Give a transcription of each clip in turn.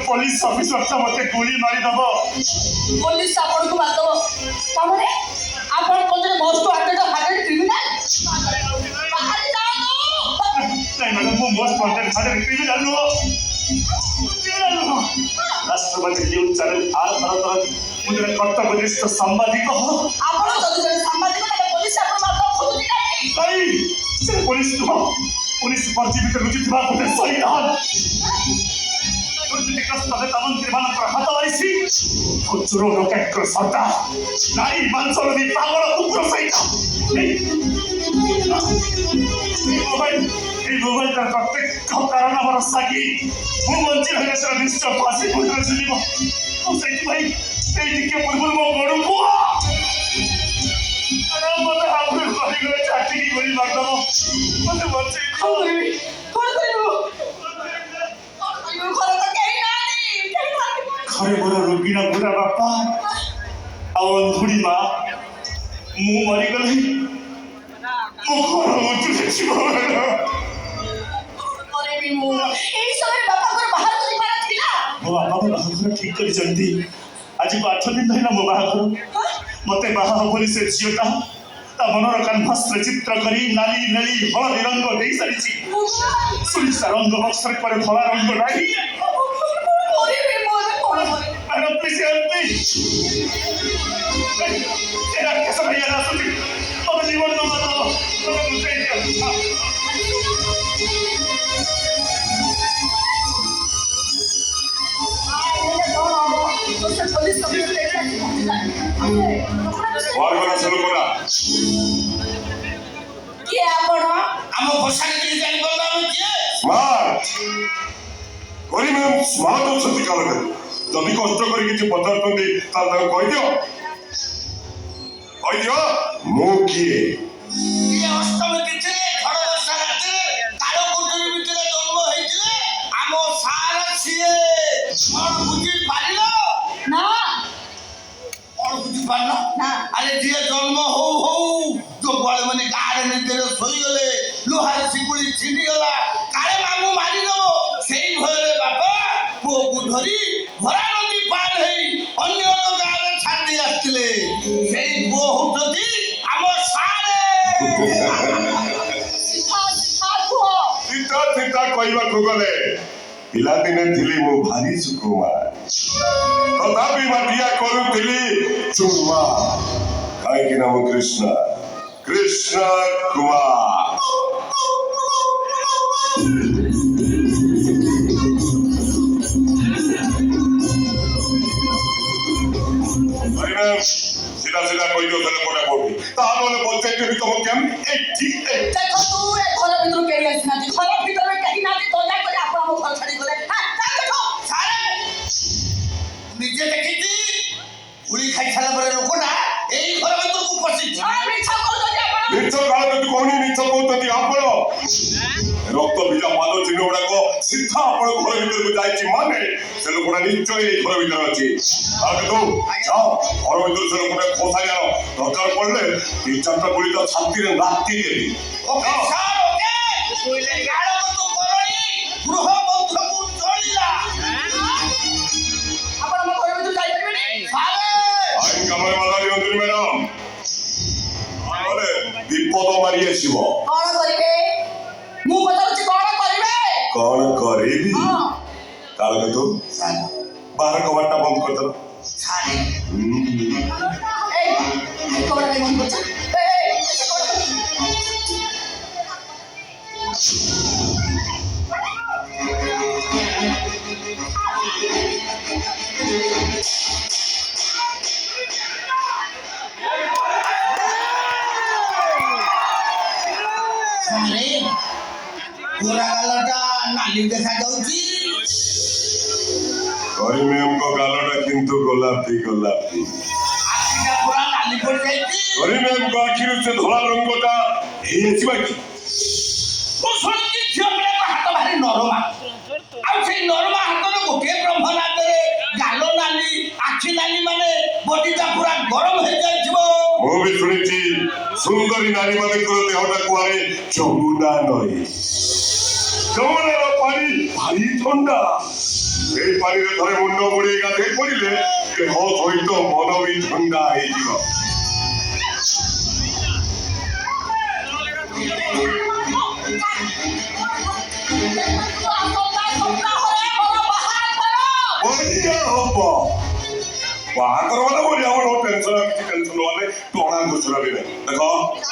Police officer तो मत गोली मारिदब पुलिस आपन को मारदब तामने आपन कोजरे मोस्ट वांटेड हार्टेड क्रिमिनल बाहर जाओ नहीं मैडम वो मोस्ट वांटेड हार्टेड क्रिमिनल नो राष्ट्रपति न्यूज चैनल आर भारत मुझे कर्तव्यनिष्ठ सांबादिक आपन जदि जदि सांबादिक तले पुलिस आपन मारदब खुद नहीं से पुलिस नो पुलिस पर जीवित रुचि थवा कोते शहीदान नारी मांसल पागल कुकुर सहित मोबाइल प्रत्येक कारण आम सागी मुझे निश्चय फासी शुभ से पूर्व मो बड़ू पुआ मत चाटी की गोली मारदब मत बचे घरे मोर रोगीना बुढ़ा बापा अंधुड़ी माँ मु मरीगली मो घर उठुले मो बापा को बाहाघर ठीक कर आज को 8 दिन रहा मो बाहाघर मत बाहा बोली से झीटा ता मनर कैनभास चित्र करी नाली नेली हलदी रंग दे सारी सुरिसा रंग बक्सर पर धला रंग नहीं Madam, please help me. Saya कैसा भैया ना सुनी, अब जीवन न मानो, अब मुझे क्या? वारगना शुरू करा। क्या पढ़ो? हम पोशाक के डिजाइन बोलना है क्या? स्मार्ट। कोई में स्मार्ट हो सकती कालके। जदि कष्ट कर पचार कह दियो मु किए अष्टम किछि घर वर्षा राति कालो कोठरी भितर जन्म हेतिले आम सार छिए कोन बुझी पारिलो ना कोन बुझी पारलो ना अरे जे जन्म हो जो बळे माने गाड नीतिर सोई गले लोहार सिकुली छिंडी गला काले मामू मारी दबो सेई भयरे बापा पुओ को धरी भरा नदी पार हेई अन्य गाँव छाड़ी आसले सेई पुओ होतती आम सारे सीता सीता कहवा को गले पिला दिने थिली मो भारी सुकुमार तथापि माटिया करुथिली चुम्मा काहे कि नाम कृष्ण कृष्ण कुमार सीधा सीधा कोई दो तने कोटा कोटी तालोले बोलते के भी तो केम ए ठीक है देखो तू ए घर भीतर के आसी ना घर भीतर में कहीं ना तो जा करे आपन हम घर छाड़ी गले हां जा देखो सारे निजे देखिती गुली खाई छाला पर लोकटा एई घर भीतर को पसी हां मिछा कर दो आपन निचो काल तो कोनी निचो कहतती आपण रक्त बीजा पाद चिन्ह गुड़ा को सीधा आपण घर भीतर को जाई माने से लोकटा निश्चय ए घर भीतर अछि आगे तो जाओ घर भीतर से लोकटा खोसा जाओ दरकार पड़ले 3-4 गोली तो छाती रे लाठी देबी ओके सार ओके कोइले गाड़ो तो करई गृह बंध को चलिला आपन हम घर भीतर जाई परबे नहीं सारे आइन कमरे वाला नियंत्रण मैडम अरे विपद मारी आसीबो कौन करिवे मु बताउछि कौन करेबी हां काल के तो बाहर कबाटा बंद कर दो सारे ए कौन बंद कर ए सारे पूरा ଗାଲଟା ନାଲି ଦେଖାଯାଉଛି। କରି ମ୍ୟାମଙ୍କ ଗାଲଟା କିନ୍ତୁ ଗୋଲାପୀ ଗୋଲାପୀ। ଆଖିଟା ପୁରା ନାଲି ପଡିଯାଇଛି। କରି ମ୍ୟାମଙ୍କ ଆଖିରୁ ସେ ଧଳା ରଙ୍ଗଟା ହେଇଯାଇଥିବା କି? ମୁଁ ଶୁଣିଛି ଝିଅ ପିଲାଙ୍କ ହାତ ଭାରି ନରମା, ଆଉ ସେଇ ନରମା ହାତର ଗୋଟିଏ ବ୍ରହ୍ମନାଥରେ ଗାଲ ନାଲି ଆଖି ନାଲି ମାନେ ବଡିଟା ପୁରା ଗରମ ହେଇଯାଇଥିବ। ମୁଁ ବି ଶୁଣିଛି ସୁନ୍ଦରୀ ନାରୀ ମାନଙ୍କର ଦେହଟା କୁଆଡ଼େ ଯମୁନା ନଈ। ଯମୁନାର ପାଣି ଭାରି ଥଣ୍ଡା। এই পানিরে ধরে মুন্ড বুড়িয়ে গাধেই পড়িলে দেহ সহিত মন ବି ଥଣ୍ଡା ହେଇଯିବ। ବଢିଆ ହବ। ବାହାଘର ମାନେ ବଢିଆ ହବ। ଟେନସନ କିଛି ଟେନସନ ମାନେ ଟଣା ଘୋଷଣା ବି ନାହିଁ। ଦେଖ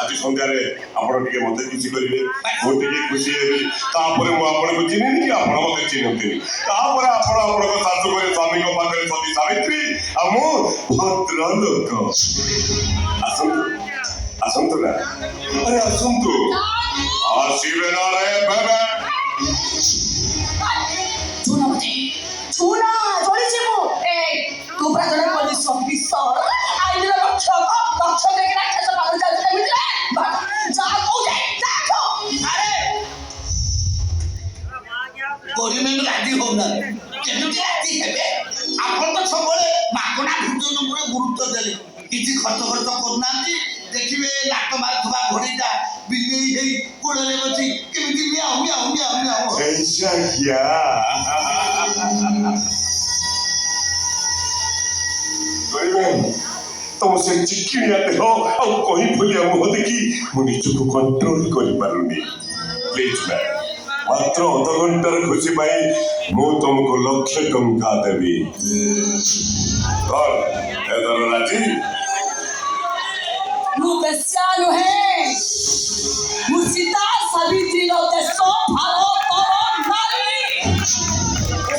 ଆଜି ସନ୍ଧ୍ୟାରେ ଆପଣ ଟିକେ ମତେ ଖୁସି କରିବେ, ମୁଁ ଟିକେ ଖୁସି ହେବି। ତାପରେ ମୁଁ ଆପଣଙ୍କୁ ଚିହ୍ନିନି କି ଆପଣ ମତେ ଚିହ୍ନନ୍ତିନି। ତାପରେ ଆପଣ ଆପଣଙ୍କ ଶାଶୁ ଘରେ ସ୍ୱାମୀଙ୍କ ପାଖରେ ସତୀ ସାବିତ୍ରୀ ଆଉ ମୁଁ ଭଦ୍ର ଲୋକ। ଆସନ୍ତୁ ଆସନ୍ତୁ ନା, ଆରେ ଆସନ୍ତୁ। ଆସିବେ ନା ରେ ବେବେ? ଛୁନା ଜଳିଛି ମୁଁ। ତୁ ପୁରା ଜଣେ ପୋଲିସ ଅଫିସର, ଆଇନର ରକ୍ଷକ, ରକ୍ଷକ ହେଇକି ରାକ୍ଷସ ପାଖରେ ଚାଲିଛି ଏମିତିରେ। ଯା କହୁଛେ ଗରିମେଣ୍ଟ ରାଜି ହଉନାହାନ୍ତି, କେମିତି ରାଜି ହେବେ? ଆପଣ ତ ସବୁବେଳେ ମାଗଣା ଭୋଜନ ଉପରେ ଗୁରୁତ୍ୱ ଦେଲେ, କିଛି ଖର୍ଚ୍ଚ କରୁନାହାନ୍ତି। ଦେଖିବେ ନାକ ମାରୁଥିବା ଘୋଡ଼ିଟା ବିଲେଇ ହେଇ କୋଳରେ ବସି କେମିତି ମିଆଉ ମିଆଉ ମିଆଉ ମିଆଉ। ऐसा क्या? ତମ ସେ ଚିକିଣିଆ ଦେହ ଆଉ କହି ଫୁଲିଆ ମୁହଁ ଦେଖି ମୁଁ ନିଜକୁ କଣ୍ଟ୍ରୋଲ କରିପାରୁନି। ପ୍ଲିଜ ମ୍ୟାମ୍, ମାତ୍ର ଅଧଘଣ୍ଟାର ଖୁସି ପାଇଁ ମୁଁ ତମକୁ 1,00,000 ଟଙ୍କା ଦେବି। କଣ ଏଥର ରାଜି? ମୁଁ ବେଶ୍ୟା ନୁହେଁ, ମୁଁ ସୀତା ସାବିତ୍ରୀର ଦେଶ ଭାରତର ନାରୀ।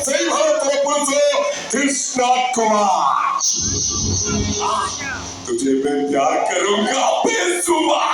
ସେଇ ଭାରତର ପୁରୁଷ कृष्ण कुमार। तुझे मैं प्यार करूंगा बेसुमार।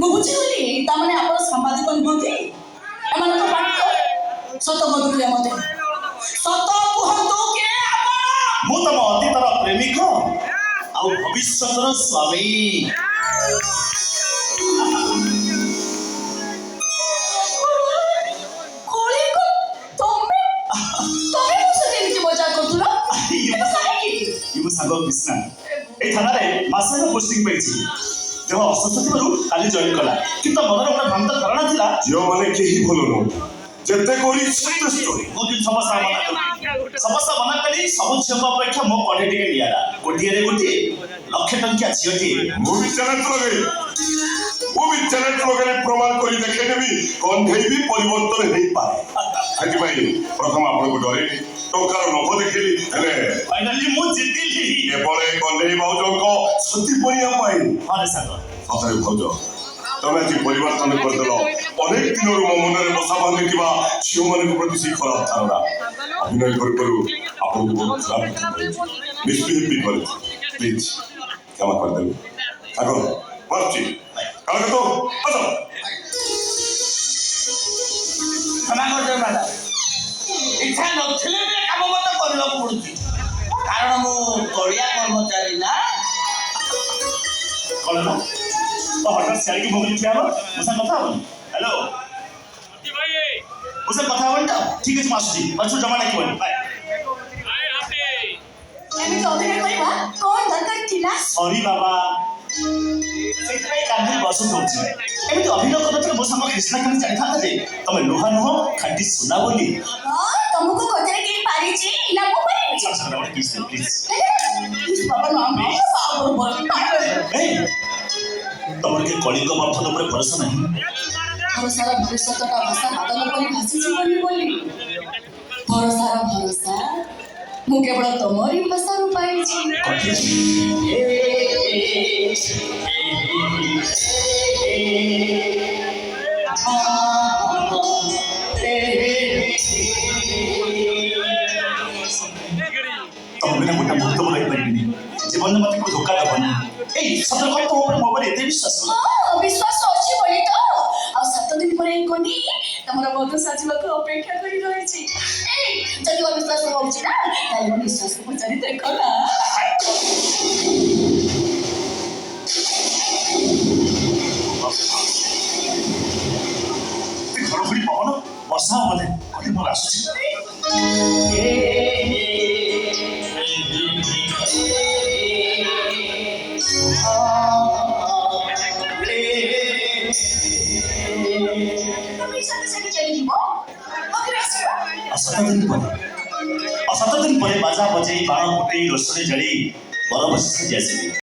ମୁଁ ବୁଝିଗଲି, ତାମାନେ ଆପଣ ସାମ୍ବାଦିକ ନୁହନ୍ତି। ଏମାନଙ୍କ ବାକ୍ୟ ସତ କୁହନ୍ତୁ ମତେ, ସତ କୁହନ୍ତୁ କିଏ ଆପଣ? ମୁଁ ତମ ଅତୀତର ପ୍ରେମିକ ଆଉ ଭବିଷ୍ୟତର ସ୍ୱାମୀ। ସାଙ୍ଗ କୃଷ୍ଣା এই থানাରେ ମାସେ ହେବ ପୋଷ୍ଟିଂ ପାଇଛି। ଦେହ ଅସୁସ୍ଥ ଥିବାରୁ କାଲି ଜଏନ୍ କଲା, କିନ୍ତୁ ମନରେ ଗୋଟେ ଭ୍ରାନ୍ତ ଧାରଣା ଥିଲା ଝିଅମାନେ କେହି ଭଲ ନୁହଁ, ଯେତେ କରି ସେତେ ଷ୍ଟୋରି। ମୁଁ କିନ୍ତୁ ସମସ୍ତ ମନା କଲି। ସବୁ ଝିଅଙ୍କ ଅପେକ୍ଷା ମୋ କଢ଼େ ଟିକେ ନିଆରା। ଗୋଟିଏରେ ଗୋଟିଏ 1,00,000 ଟଙ୍କିଆ ଝିଅଟିଏ। ମୁଁ ବି ଚ୍ୟାଲେଞ୍ଜ ଲଗାଇ ପ୍ରମାଣ କରି ଦେଖେଇଦେବି କଣ୍ଢେଇ ବି ପରିବର୍ତ୍ତନ ହେଇପାରେ। ସେଥିପାଇଁ ପ୍ରଥମ ଆପଣଙ୍କୁ ଡରେଇଲି, ଟଙ୍କାର ଲୋଭ ଦେଖେଇଲି, ହେଲେ ଫାଇନାଲି ମୁଁ ଜିତିଲି। କେବଳ ଏ କଣ୍ଢେଇ ଭାଉଜଙ୍କ ସତୀ ପଣିଆ ପାଇଁ। ହଁ ସାଙ୍ଗ, ସତରେ ଭାଉଜ, ତମେ ଆଜି ପରିବର୍ତ୍ତନ କରିଦେଲ ଅନେକ ଦିନରୁ ମୋ ମନରେ ବସା ବାନ୍ଧିଥିବା ଝିଅମାନଙ୍କ ପ୍ରତି ସେଇ ଖରାପ ଧାରଣା। ଅଭିନୟ କରୁ କରୁ ଆପଣଙ୍କୁ ବହୁତ ଖରାପ ମିସବିହେଭ୍ ବି କରିଛି। ପ୍ଲିଜ କ୍ଷମା କରିଦେବେ। ଆଗ ବସୁଛି କାଳ ତ ଆସ। କ୍ଷମା କରିଦେବେ ମ୍ୟାଡାମ, ଇଚ୍ଛା ନଥିଲେ ବି କାମ ମତେ କରିବାକୁ ପଡୁଛି, କାରଣ ମୁଁ ତଳିଆ କର୍ମଚାରୀ ନା। କଣ ନା ତ ହଠାତ୍ ଛାଡ଼ିକି ମୋ ଠିଆ ହବ, ମୋ ସାଙ୍ଗେ କଥା ହବନି? ହ୍ୟାଲୋ ବୁଝେ କଥା ହବନି ତ ଠିକ ଅଛି ମୁଁ ଆସୁଛି ପଛରୁ ଜମା ଡାକିବନି ବାଏ। ଏମିତି ଅଭିନୟ କରିବା କଣ ଦରକାର ଥିଲା? ସରି ବାବା ସେଇଥିପାଇଁ କାନ୍ଦି ବସ ଦଉଛି ଏମିତି ଅଭିନୟ କରୁନଥିଲେ ମୋ ସାଙ୍ଗ କ୍ରିଷ୍ଣା କେମିତି ଜାଣିଥାନ୍ତା ଯେ ତମେ ଲୁହା ନୁହଁ ଖାଣ୍ଟି ସୁନା ବୋଲି। ହଁ ତମକୁ କଥାରେ କେହି ପାରିଛି ନା ମୁଁ ପାରିବି? ଗୋଟେ କିସ୍ ଦେ ପ୍ଲିଜ। ବାବା ନା ନା ଏ ତମର କି କଳିଙ୍ଗ ମର୍ଦ୍ଦନ ଉପରେ ଭରସା ନାହିଁ? ଭରସାର ଭବିଷ୍ୟତଟା ଭାଷା ବାଦଲ ପରି ଭାସିଯିବନି ବୋଲି ଭରସାର ଭରସା ମୁଁ କେବଳ ତମରି ଭାଷାରୁ ପାଇଛି। ତମ ବିନା ଗୋଟେ ମୁହୂର୍ତ୍ତ ମୁଁ ରହିପାରିବିନି ଜୀବନରେ ମତେ କେବେ ଧୋକା ଦେବନି। ଏଇ ସତର୍କ ତମ ଉପରେ ମୋ ଉପରେ ଏତେ ବିଶ୍ୱାସ ହଁ ବିଶ୍ୱାସ ଅଛି ବୋଲି ତ ଆଉ 7 ଦିନ ପରେ ଏଇ କଣ୍ଡି ତମର ବଧୁ ସାଜିବାକୁ ଅପେକ୍ଷା କରି ରହିଛି। ଏଇ ଯଦି ଅବିଶ୍ୱାସ ହଉଛି ନା ତାହେଲେ ମୋ ନିଶ୍ୱାସକୁ ପଚାରି ଦେଖ ନା। ଘଡ଼ଘଡ଼ି ପବନ ବର୍ଷା ହବ ବୋଧେ କହିଲେ ମୁଁ ଆସୁଛି। তুমি সাথে সাথে ଚାଲିଯିବ ଆଗରେ ଆସିବ। ଆଉ 7 ଦିନ ପରେ ବାଜା ବଜେଇ ବାଣ ଫୁଟେଇ ରୋଷଣୀ ଜଳି ବରବସି ଆସିବି।